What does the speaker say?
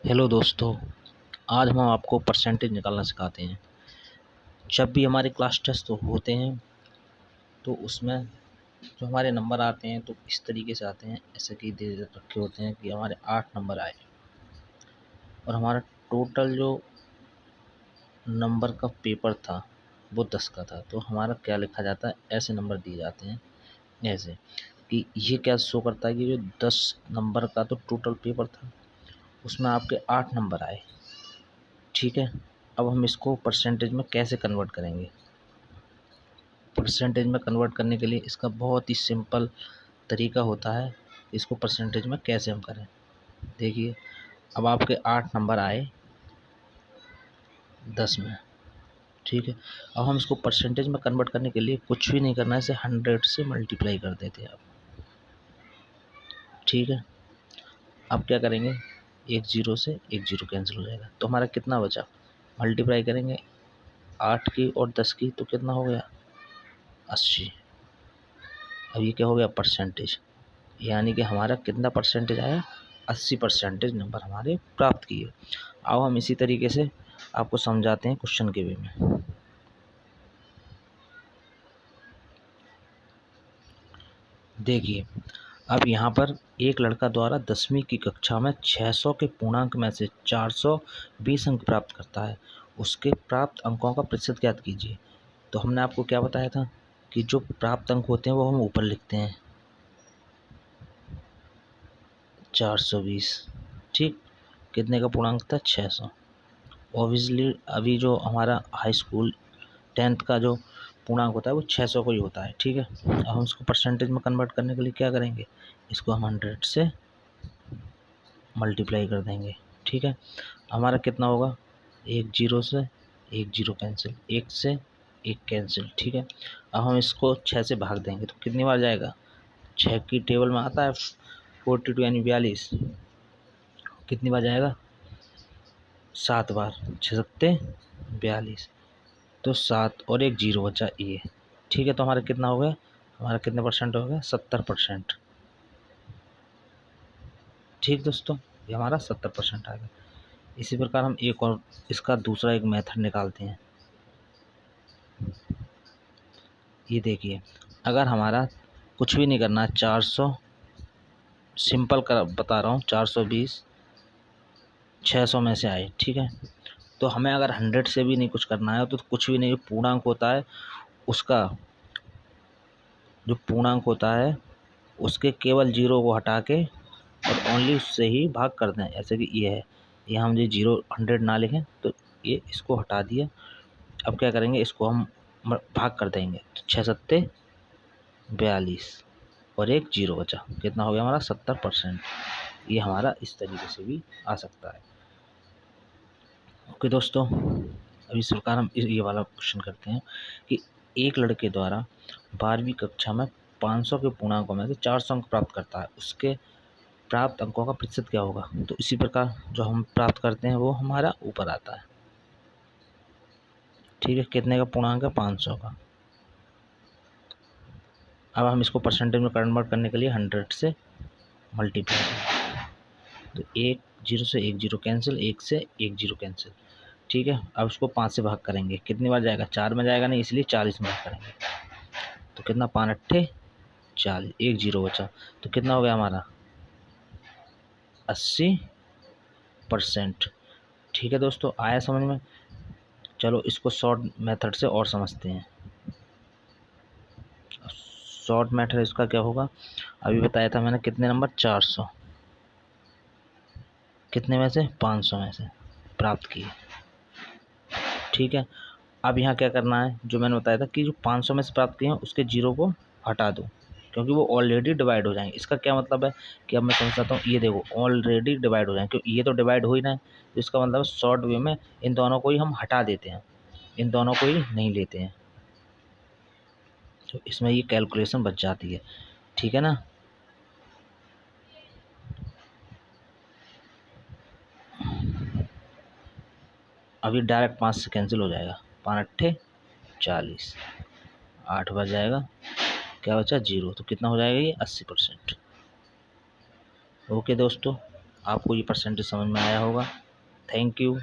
Hello दोस्तों, आज हम आपको परसेंटेज निकालना सिखाते हैं। जब भी हमारे क्लास टेस्ट होते हैं तो उसमें जो हमारे नंबर आते हैं तो इस तरीके से आते हैं, ऐसे कि दे रखे होते हैं कि हमारे 8 नंबर आए और हमारा टोटल जो नंबर का पेपर था वो 10 का था। तो हमारा क्या लिखा जाता है, ऐसे नंबर दिए जाते हैं, ऐसे कि ये क्या शो करता है कि जो 10 नंबर का तो टोटल पेपर था उसमें आपके 8 नंबर आए। ठीक है, अब हम इसको परसेंटेज में कैसे कन्वर्ट करेंगे। परसेंटेज में कन्वर्ट करने के लिए इसका बहुत ही सिंपल तरीका होता है। इसको परसेंटेज में कैसे हम करें, देखिए। अब आपके 8 नंबर आए 10 में, ठीक है। अब हम इसको परसेंटेज में कन्वर्ट करने के लिए कुछ भी नहीं करना है, इसे 100 से मल्टीप्लाई कर देते हैं आप, ठीक है। अब क्या करेंगे, एक जीरो से एक जीरो कैंसिल हो जाएगा, तो हमारा कितना बचा, मल्टीप्लाई करेंगे 8 की और 10 की तो कितना हो गया, 80। अब ये क्या हो गया, परसेंटेज, यानी कि हमारा कितना परसेंटेज आया, 80% नंबर हमारे प्राप्त किए। अब हम इसी तरीके से आपको समझाते हैं क्वेश्चन के वे में। देखिए, अब यहाँ पर एक लड़का द्वारा 10वीं की कक्षा में 600 के पूर्णांक में से 420 अंक प्राप्त करता है, उसके प्राप्त अंकों का प्रतिशत ज्ञात कीजिए। तो हमने आपको क्या बताया था कि जो प्राप्त अंक होते हैं वो हम ऊपर लिखते हैं 420, ठीक। कितने का पूर्णांक था, 600। ऑब्वियसली अभी जो हमारा हाई स्कूल 10th का जो पूर्णांक होता है वो 600 को ही होता है, ठीक है। अब हम इसको परसेंटेज में कन्वर्ट करने के लिए क्या करेंगे, इसको हम 100 से मल्टीप्लाई कर देंगे, ठीक है। हमारा कितना होगा, एक जीरो से एक जीरो कैंसिल, एक से एक कैंसिल, ठीक है। अब हम इसको 6 से भाग देंगे तो कितनी बार जाएगा, 6 की टेबल में आता है 42 यानी 42, कितनी बार जाएगा, 7 बार, 6 सत्ते 42, तो 7 और एक जीरो बचा ये, ठीक है। तो हमारा कितना हो गया, हमारा कितने परसेंट हो गया, 70%, ठीक दोस्तों, ये हमारा 70% आ गया। इसी प्रकार हम एक और इसका दूसरा एक मेथड निकालते हैं। ये देखिए, अगर हमारा कुछ भी नहीं करना है, 400 सिंपल कर बता रहा हूँ, 420 600 में से आए, ठीक है। तो हमें अगर 100 से भी नहीं कुछ करना है तो कुछ भी नहीं, पूर्णांक होता है उसका, जो पूर्णांक होता है उसके केवल जीरो को हटा के और ओनली उससे ही भाग कर दें, ऐसे कि ये है, ये हम ये जीरो 100 ना लिखें तो ये इसको हटा दिया। अब क्या करेंगे, इसको हम भाग कर देंगे तो 6 सत्ते 42 और एक जीरो बचा, कितना हो गया हमारा, 70%। ये हमारा इस तरीके से भी आ सकता है। ओके दोस्तों, अभी इस प्रकार हम ये वाला क्वेश्चन करते हैं कि एक लड़के द्वारा 12वीं कक्षा में 500 के पूर्णांकों में से 400 अंक प्राप्त करता है, उसके प्राप्त अंकों का प्रतिशत क्या होगा। तो इसी प्रकार जो हम प्राप्त करते हैं वो हमारा ऊपर आता है, ठीक है। कितने का पूर्णांक है, 500 का। अब हम इसको परसेंटेज में कन्वर्ट करने के लिए 100 से मल्टीप्लाई, तो एक जीरो से एक जीरो कैंसिल, एक से एक जीरो कैंसिल, ठीक है। अब उसको 5 से भाग करेंगे, कितनी बार जाएगा, 4 में जाएगा नहीं, इसलिए 40 में भाग करेंगे तो कितना, 5 अट्ठे 40, एक जीरो बचा, तो कितना हो गया हमारा, 80%, ठीक है दोस्तों। आया समझ में, चलो इसको शॉर्ट मेथड से और समझते हैं। शॉर्ट मेथड इसका क्या होगा, अभी बताया था मैंने, कितने नंबर, 400, कितने में से, 500 में से प्राप्त किए, ठीक है। अब यहाँ क्या करना है, जो मैंने बताया था कि जो 500 में से प्राप्त किए हैं उसके जीरो को हटा दो, क्योंकि वो ऑलरेडी डिवाइड हो जाएंगे। इसका क्या मतलब है कि अब मैं समझाता हूँ, ये देखो ऑलरेडी डिवाइड हो जाएंगे, क्योंकि ये तो डिवाइड हो ही ना है, तो इसका मतलब शॉर्ट वे में इन दोनों को ही हम हटा देते हैं, इन दोनों को ही नहीं लेते हैं, तो इसमें ये कैलकुलेशन बच जाती है, ठीक है ना। अभी डायरेक्ट 5 से कैंसिल हो जाएगा, 5 अट्ठे 40, 8 बच जाएगा, क्या बचा, जीरो, तो कितना हो जाएगा ये, 80%। ओके दोस्तों। आपको ये परसेंटेज समझ में आया होगा। Thank you.